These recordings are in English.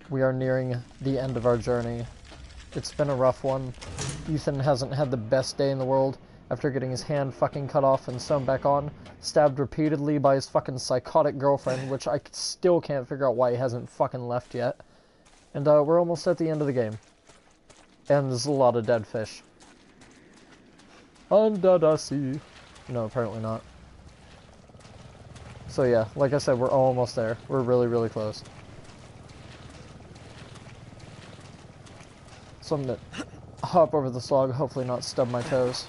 We are nearing the end of our journey. It's been a rough one. Ethan hasn't had the best day in the world after getting his hand fucking cut off and sewn back on, stabbed repeatedly by his fucking psychotic girlfriend, which I still can't figure out why he hasn't fucking left yet. And we're almost at the end of the game. And there's a lot of dead fish. Under the sea. No, apparently not. So yeah, like I said, we're almost there. We're really, really close. So I'm gonna hop over this log, hopefully not stub my toes.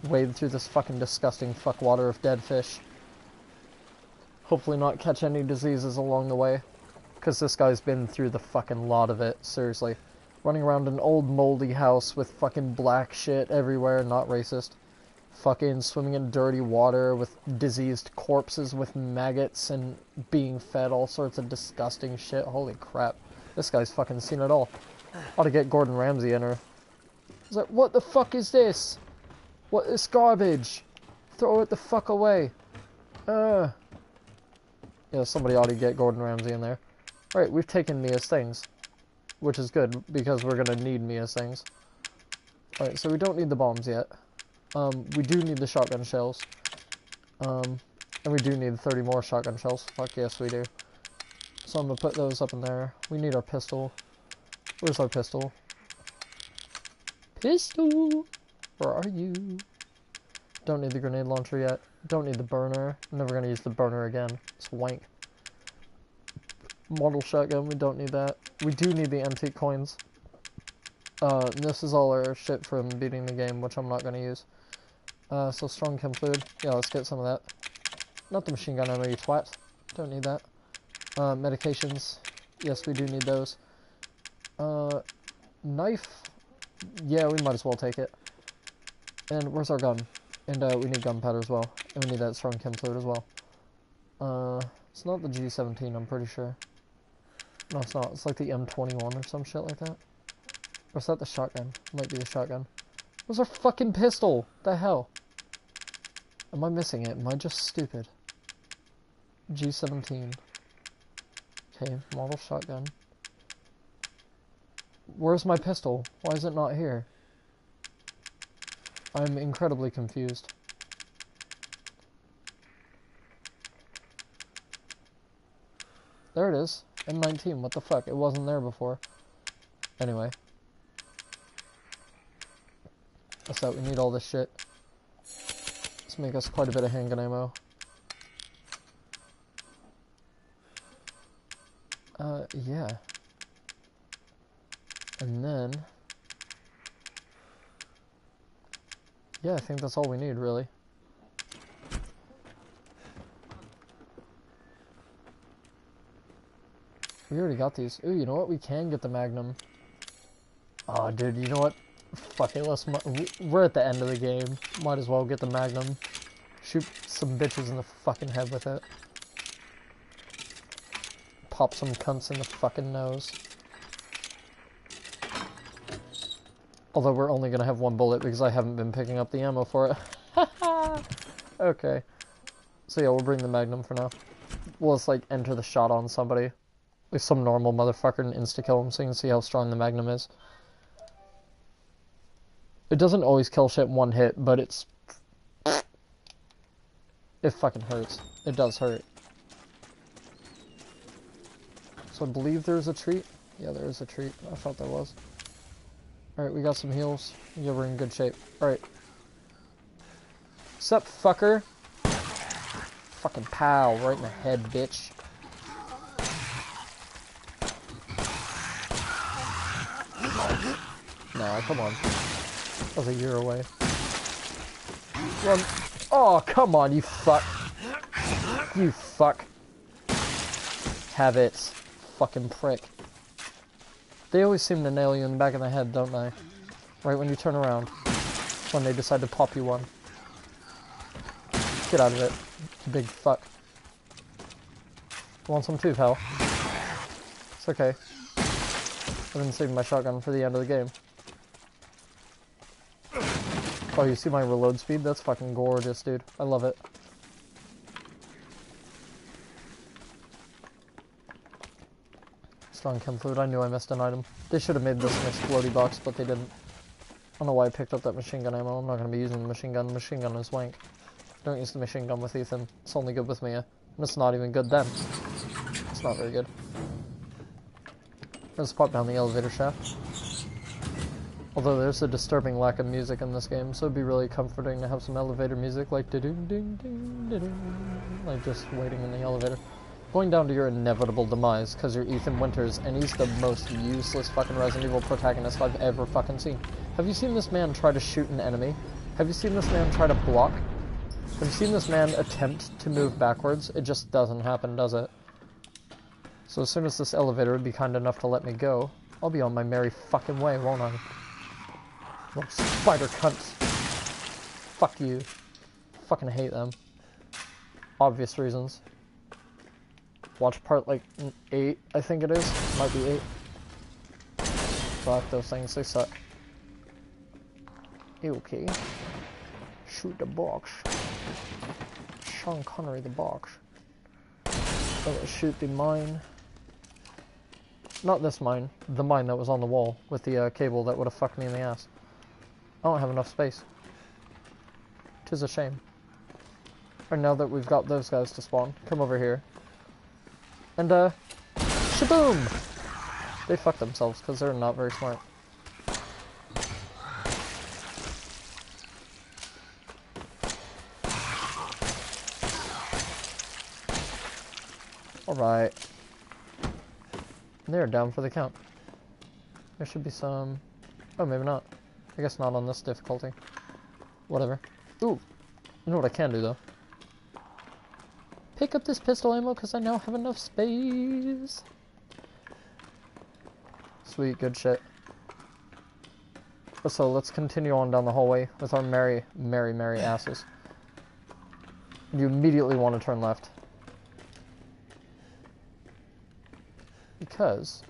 Wade through this fucking disgusting fuck water of dead fish. Hopefully not catch any diseases along the way. Because this guy's been through the fucking lot of it, seriously. Running around an old moldy house with fucking black shit everywhere, not racist. Fucking swimming in dirty water with diseased corpses with maggots and being fed all sorts of disgusting shit. Holy crap. This guy's fucking seen it all. Ought to get Gordon Ramsay in her. He's like, what the fuck is this? What is garbage? Throw it the fuck away. Yeah, somebody ought to get Gordon Ramsay in there. Alright, we've taken Mia's things. Which is good, because we're gonna need Mia's things. Alright, so we don't need the bombs yet. We do need the shotgun shells. And we do need 30 more shotgun shells. Fuck yes, we do. So I'm gonna put those up in there. We need our pistol. Where's our pistol? Pistol! Where are you? Don't need the grenade launcher yet. Don't need the burner. I'm never gonna use the burner again. It's wank. Model shotgun, we don't need that. We do need the antique coins. This is all our shit from beating the game, which I'm not gonna use. So strong chem fluid. Yeah, let's get some of that. Not the machine gun ammo, you twat. Don't need that. Medications. Yes, we do need those. Knife. Yeah, we might as well take it. And where's our gun? And we need gunpowder as well. And we need that strong chem fluid as well. It's not the G17, I'm pretty sure. No, it's not. It's like the M21 or some shit like that. Or is that the shotgun? Might be the shotgun. Where's our fucking pistol? The hell? Am I missing it? Am I just stupid? G17. Okay, model shotgun. Where's my pistol? Why is it not here? I'm incredibly confused. There it is. M19, what the fuck? It wasn't there before. Anyway. That's that, we need all this shit. Let's make us quite a bit of handgun ammo. Yeah. And then... yeah, I think that's all we need, really. We already got these. Ooh, you know what? We can get the Magnum. Oh, dude, you know what? Fuck it, we're at the end of the game. Might as well get the Magnum. Shoot some bitches in the fucking head with it. Pop some cunts in the fucking nose. Although we're only gonna have one bullet because I haven't been picking up the ammo for it. Okay. So yeah, we'll bring the Magnum for now. We'll just like enter the shot on somebody. Like some normal motherfucker and insta-kill him so you can see how strong the Magnum is. It doesn't always kill shit in one hit, but it's... it fucking hurts. It does hurt. So I believe there's a treat. Yeah, there is a treat. I thought there was. Alright, we got some heals. Yeah, we're in good shape. Alright. Sup, fucker? Fucking pow, right in the head, bitch. No, come on. That was a year away. Run. Oh, come on, you fuck. You fuck. Have it. Fucking prick. They always seem to nail you in the back of the head, don't they? Right when you turn around. When they decide to pop you one. Get out of it. Big fuck. Want some too, pal? It's okay. I've been saving my shotgun for the end of the game. Oh, you see my reload speed? That's fucking gorgeous, dude. I love it. Strong chem fluid. I knew I missed an item. They should have made this an explodey box, but they didn't. I don't know why I picked up that machine gun ammo. I'm not going to be using the machine gun. The machine gun is wank. Don't use the machine gun with Ethan. It's only good with Mia. And it's not even good then. It's not very good. Let's pop down the elevator shaft. Although there's a disturbing lack of music in this game, so it'd be really comforting to have some elevator music, like da-doo-ding-ding-da-doo, like just waiting in the elevator. Going down to your inevitable demise, because you're Ethan Winters, and he's the most useless fucking Resident Evil protagonist I've ever fucking seen. Have you seen this man try to shoot an enemy? Have you seen this man try to block? Have you seen this man attempt to move backwards? It just doesn't happen, does it? So as soon as this elevator would be kind enough to let me go, I'll be on my merry fucking way, won't I? Little spider cunts. Fuck you. Fucking hate them. Obvious reasons. Watch part like 8, I think it is. Might be 8. Fuck those things, they suck. Okay. Shoot the box. Sean Connery the box. Oh, shoot the mine. Not this mine. The mine that was on the wall with the cable that would have fucked me in the ass. I don't have enough space. 'Tis a shame. And now that we've got those guys to spawn, come over here. And, shaboom! They fucked themselves, because they're not very smart. Alright. They're down for the count. There should be some... Oh, maybe not. I guess not on this difficulty. Whatever. Ooh! You know what I can do, though? Pick up this pistol ammo, because I now have enough space. Sweet, good shit. So, let's continue on down the hallway with our merry, merry, merry asses. You immediately want to turn left. Because...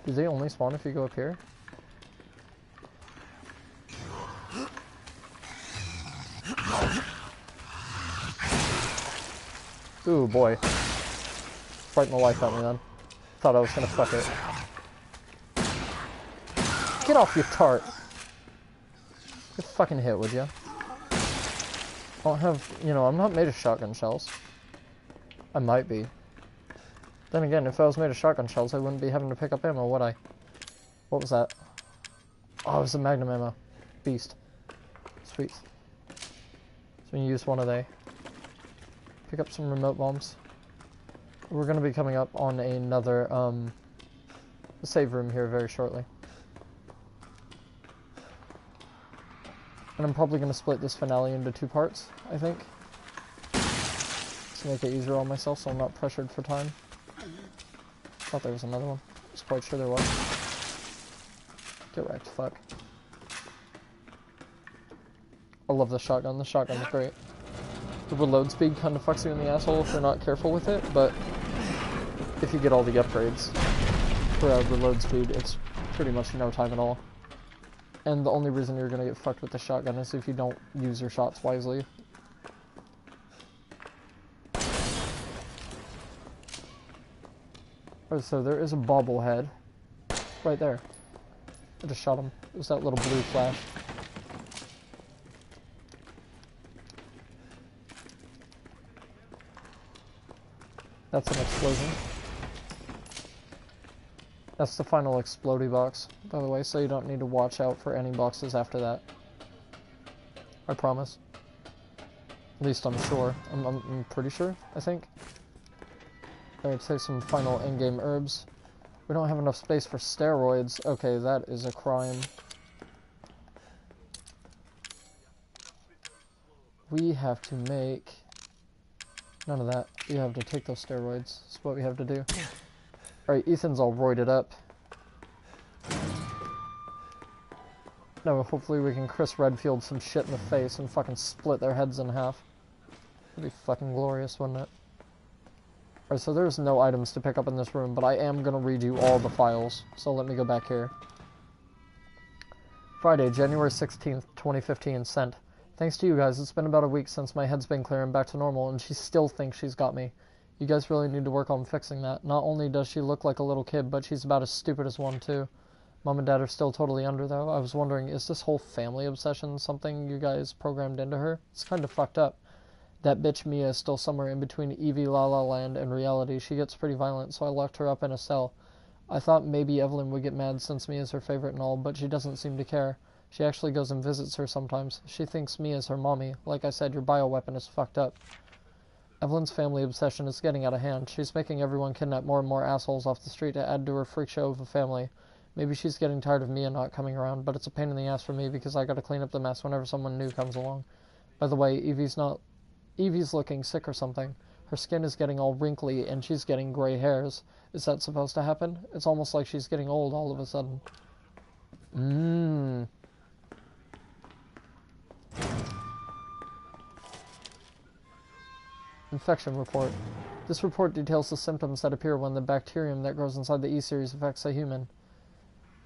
Do they only spawn if you go up here? Ooh, boy. Frighten the life out of me then. Thought I was gonna fuck it. Get off, you tart! Get fucking hit, would ya? I don't have... You know, I'm not made of shotgun shells. I might be. Then again, if I was made of shotgun shells, I wouldn't be having to pick up ammo, would I? What was that? Oh, it was a magnum ammo. Beast. Sweet. So we use one of they. Pick up some remote bombs. We're going to be coming up on another save room here very shortly. And I'm probably going to split this finale into 2 parts, I think. To make it easier on myself so I'm not pressured for time. Thought there was another one. I was quite sure there was. Get wrecked, fuck. I love the shotgun. The shotgun's great. The reload speed kind of fucks you in the asshole if you're not careful with it, but if you get all the upgrades for reload speed, it's pretty much no time at all. And the only reason you're gonna get fucked with the shotgun is if you don't use your shots wisely. Oh, so there is a bobblehead right there. I just shot him. It was that little blue flash. That's an explosion. That's the final explodey box, by the way, so you don't need to watch out for any boxes after that. I promise. At least I'm sure. I'm pretty sure, I think. Alright, take some final in-game herbs. We don't have enough space for steroids. Okay, that is a crime. We have to make... None of that. We have to take those steroids. That's what we have to do. Alright, Ethan's all roided up. No, hopefully we can Chris Redfield some shit in the face and fucking split their heads in half. That'd be fucking glorious, wouldn't it? Alright, so there's no items to pick up in this room, but I am gonna redo all the files. So let me go back here. Friday, January 16th, 2015, sent. Thanks to you guys, it's been about a week since my head's been clear and back to normal, and she still thinks she's got me. You guys really need to work on fixing that. Not only does she look like a little kid, but she's about as stupid as one, too. Mom and Dad are still totally under, though. I was wondering, is this whole family obsession something you guys programmed into her? It's kind of fucked up. That bitch Mia is still somewhere in between Evie La La Land and reality. She gets pretty violent, so I locked her up in a cell. I thought maybe Evelyn would get mad since Mia's her favorite and all, but she doesn't seem to care. She actually goes and visits her sometimes. She thinks Mia's her mommy. Like I said, your bioweapon is fucked up. Evelyn's family obsession is getting out of hand. She's making everyone kidnap more and more assholes off the street to add to her freak show of a family. Maybe she's getting tired of Mia not coming around, but it's a pain in the ass for me because I gotta clean up the mess whenever someone new comes along. By the way, Evie's looking sick or something. Her skin is getting all wrinkly and she's getting gray hairs. Is that supposed to happen? It's almost like she's getting old all of a sudden. Infection report. This report details the symptoms that appear when the bacterium that grows inside the E-Series affects a human.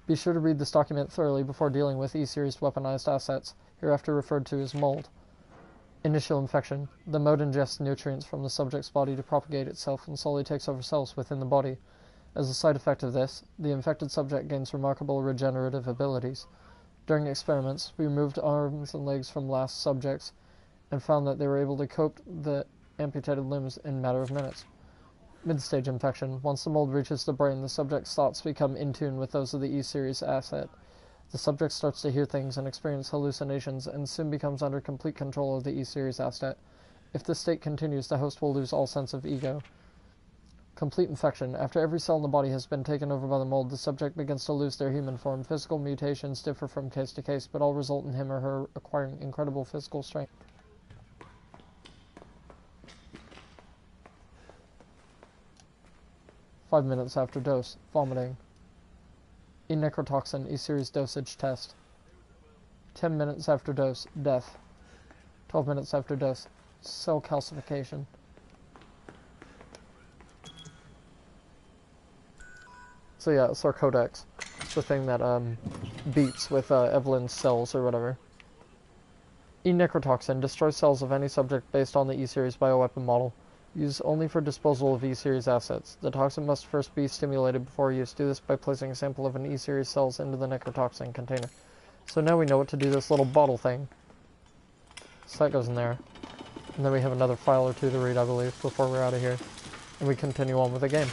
Be sure to read this document thoroughly before dealing with E-Series weaponized assets, hereafter referred to as mold. Initial infection. The mode ingests nutrients from the subject's body to propagate itself and slowly takes over cells within the body. As a side effect of this, the infected subject gains remarkable regenerative abilities. During experiments, we removed arms and legs from last subjects and found that they were able to cope the amputated limbs in a matter of minutes. Mid-stage infection. Once the mold reaches the brain, the subject's thoughts become in tune with those of the E-Series asset. The subject starts to hear things and experience hallucinations and soon becomes under complete control of the E-Series asset. If this state continues, the host will lose all sense of ego. Complete infection. After every cell in the body has been taken over by the mold, the subject begins to lose their human form. Physical mutations differ from case to case, but all result in him or her acquiring incredible physical strength. 5 minutes after dose. Vomiting. E-necrotoxin E-Series dosage test. 10 minutes after dose. Death. 12 minutes after dose. Cell calcification. So yeah, Sarcodex. It's the thing that beats with Evelyn's cells or whatever. E-necrotoxin destroys cells of any subject based on the E-Series bioweapon model. Used only for disposal of E-Series assets. The toxin must first be stimulated before use. Do this by placing a sample of an E-Series cells into the necrotoxin container. So now we know what to do this little bottle thing. So that goes in there. And then we have another file or two to read, I believe, before we're out of here. And we continue on with the game.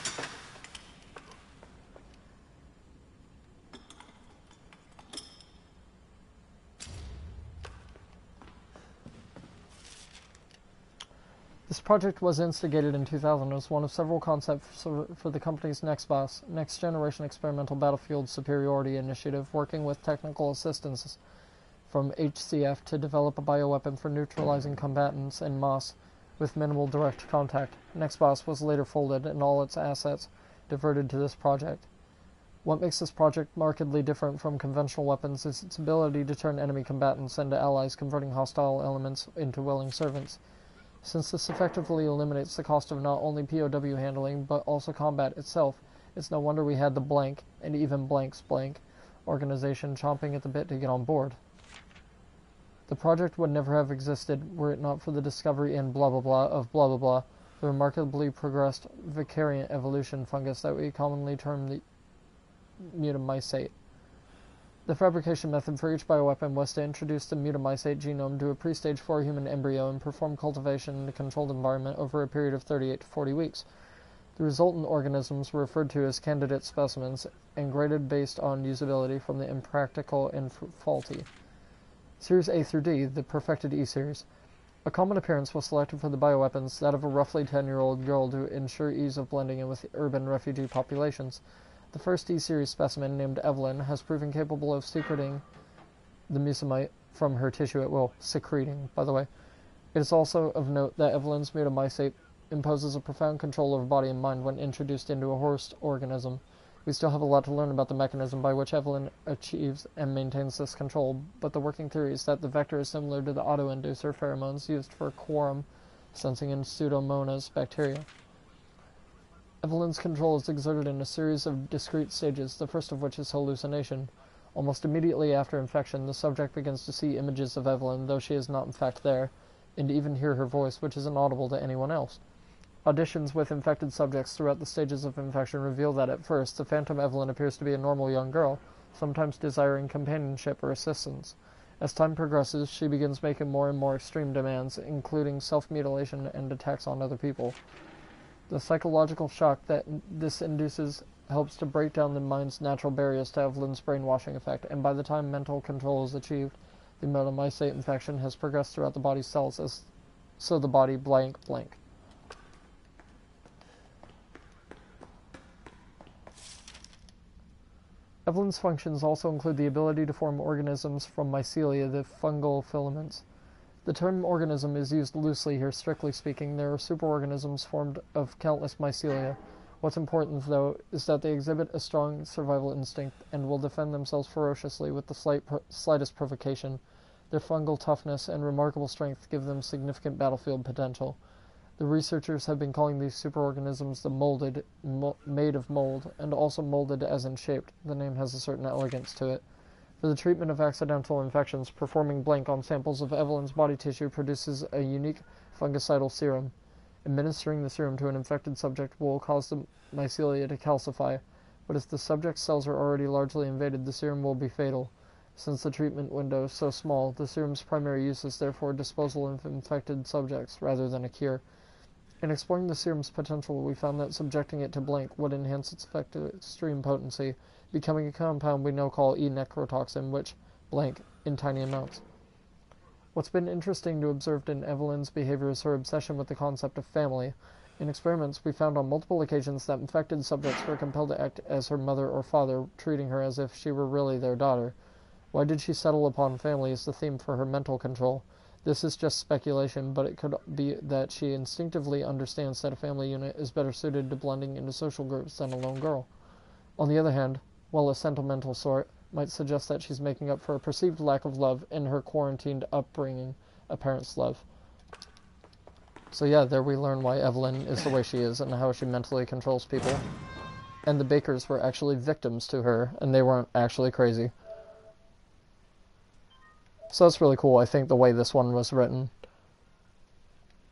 This project was instigated in 2000 as one of several concepts for the company's NextBoss, Next Generation Experimental Battlefield Superiority Initiative, working with technical assistance from HCF to develop a bioweapon for neutralizing combatants en masse with minimal direct contact. NextBoss was later folded and all its assets diverted to this project. What makes this project markedly different from conventional weapons is its ability to turn enemy combatants into allies, converting hostile elements into willing servants. Since this effectively eliminates the cost of not only POW handling, but also combat itself, it's no wonder we had the blank, and even blank's blank, organization chomping at the bit to get on board. The project would never have existed were it not for the discovery in blah blah blah of blah blah blah, the remarkably progressed vicariant evolution fungus that we commonly term the mutamycete. The fabrication method for each bioweapon was to introduce the mutamycete genome to a pre-stage 4 human embryo and perform cultivation in a controlled environment over a period of 38 to 40 weeks. The resultant organisms were referred to as candidate specimens and graded based on usability from the impractical and faulty. Series A through D, the perfected E-Series. A common appearance was selected for the bioweapons, that of a roughly 10-year-old girl to ensure ease of blending in with urban refugee populations. The first E-Series specimen, named Evelyn, has proven capable of secreting the mucimite from her tissue at will. Secreting, by the way. It is also of note that Evelyn's mutamycete imposes a profound control over body and mind when introduced into a host organism. We still have a lot to learn about the mechanism by which Evelyn achieves and maintains this control, but the working theory is that the vector is similar to the auto-inducer pheromones used for quorum sensing in Pseudomonas bacteria. Evelyn's control is exerted in a series of discrete stages, the first of which is hallucination. Almost immediately after infection, the subject begins to see images of Evelyn, though she is not in fact there, and to even hear her voice, which is inaudible to anyone else. Auditions with infected subjects throughout the stages of infection reveal that at first, the Phantom Evelyn appears to be a normal young girl, sometimes desiring companionship or assistance. As time progresses, she begins making more and more extreme demands, including self-mutilation and attacks on other people. The psychological shock that this induces helps to break down the mind's natural barriers to Evelyn's brainwashing effect, and by the time mental control is achieved, the metamycete infection has progressed throughout the body's cells, so the body blank. Evelyn's functions also include the ability to form organisms from mycelia, the fungal filaments. The term organism is used loosely here, strictly speaking. There are superorganisms formed of countless mycelia. What's important, though, is that they exhibit a strong survival instinct and will defend themselves ferociously with the slightest provocation. Their fungal toughness and remarkable strength give them significant battlefield potential. The researchers have been calling these superorganisms the molded, made of mold, and also molded as in shaped. The name has a certain elegance to it. For the treatment of accidental infections, performing blank on samples of Evelyn's body tissue produces a unique fungicidal serum. Administering the serum to an infected subject will cause the mycelia to calcify, but if the subject's cells are already largely invaded, the serum will be fatal. Since the treatment window is so small, the serum's primary use is therefore disposal of infected subjects, rather than a cure. In exploring the serum's potential, we found that subjecting it to blank would enhance its effect to extreme potency, becoming a compound we now call E-necrotoxin, which, blank, in tiny amounts. What's been interesting to observe in Evelyn's behavior is her obsession with the concept of family. In experiments, we found on multiple occasions that infected subjects were compelled to act as her mother or father, treating her as if she were really their daughter. Why did she settle upon family as the theme for her mental control? This is just speculation, but it could be that she instinctively understands that a family unit is better suited to blending into social groups than a lone girl. On the other hand, while a sentimental sort, might suggest that she's making up for a perceived lack of love in her quarantined upbringing, a parent's love. So yeah, there we learn why Evelyn is the way she is and how she mentally controls people. And the Bakers were actually victims to her, and they weren't actually crazy. So that's really cool. I think the way this one was written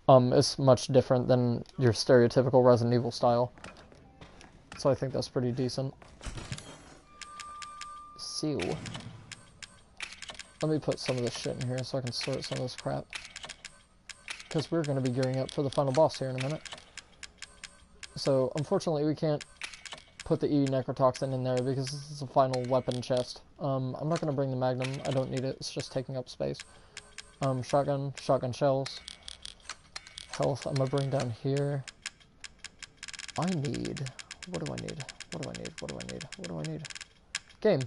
is much different than your stereotypical Resident Evil style. So I think that's pretty decent. So, let me put some of this shit in here so I can sort some of this crap. Because we're going to be gearing up for the final boss here in a minute. So, unfortunately, we can't put the E-necrotoxin in there because this is a final weapon chest. I'm not going to bring the Magnum. I don't need it. It's just taking up space. Shotgun shells. Health, I'm going to bring down here. I need... What do I need? What do I need? What do I need? What do I need? Game.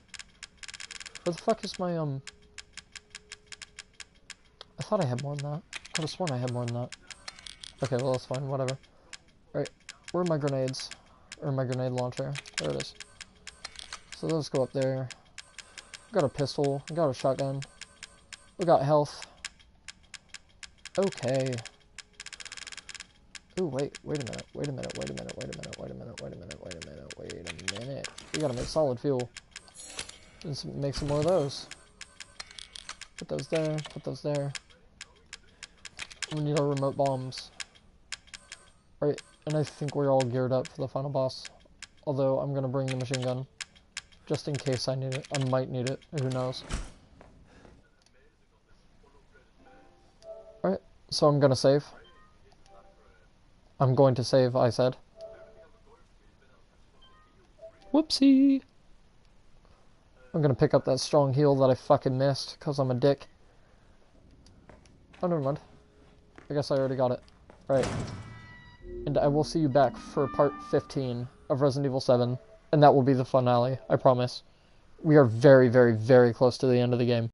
Where the fuck is my, I thought I had more than that. I could have sworn I had more than that. Okay, well, that's fine. Whatever. Alright. Where are my grenades? Or my grenade launcher? There it is. So those go up there. We got a pistol. We got a shotgun. We got health. Okay. Ooh, wait a minute. Wait a minute. Wait a minute. Wait a minute. Wait a minute. Wait a minute. Wait a minute. Wait a minute. We gotta make solid fuel. Let's make some more of those. Put those there. Put those there. We need our remote bombs. Right, and I think we're all geared up for the final boss. Although I'm gonna bring the machine gun. Just in case I need it. I might need it. Who knows? Alright, so I'm gonna save. I'm going to save, I said. Whoopsie! I'm gonna pick up that strong heal that I fucking missed, because I'm a dick. Oh, never mind. I guess I already got it. Right. And I will see you back for part 15 of Resident Evil 7, and that will be the finale, I promise. We are very, very, very close to the end of the game.